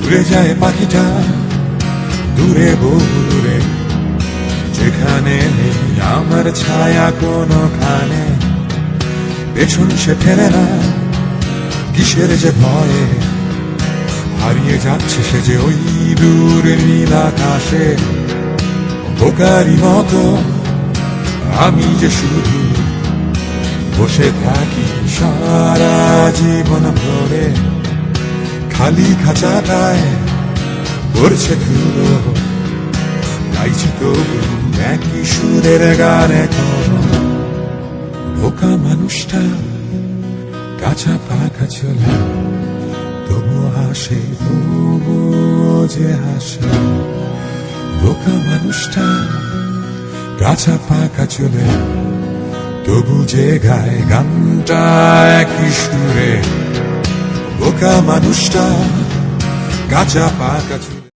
উড়ে যায় পাখিটা দূরে বহু দূরে, যেখানে নেই আমার ছায়া কোনখানে। পেছন সে ফেরে না, কিসের যে ভয়ে হারিয়ে যাচ্ছে সে যে ওই দূরের নীল আকাশে। বোকারি মতো আমি যে শুধু বসে থাকি সারা জীবন ভরে, খালি খাঁচাটায় করছে ধুলো, গাইছে তবু একই সুরের গান এখনো। বোকা মানুষটা কাঁচা পাকা চলে, তবু হাসে তবু যে হাসে। বোকা মানুষটা কাঁচা পাকা চলে, তবু যে গায় গানটা একই সুরে। বোকা মানুষটা কাঁচা পাকা চলে।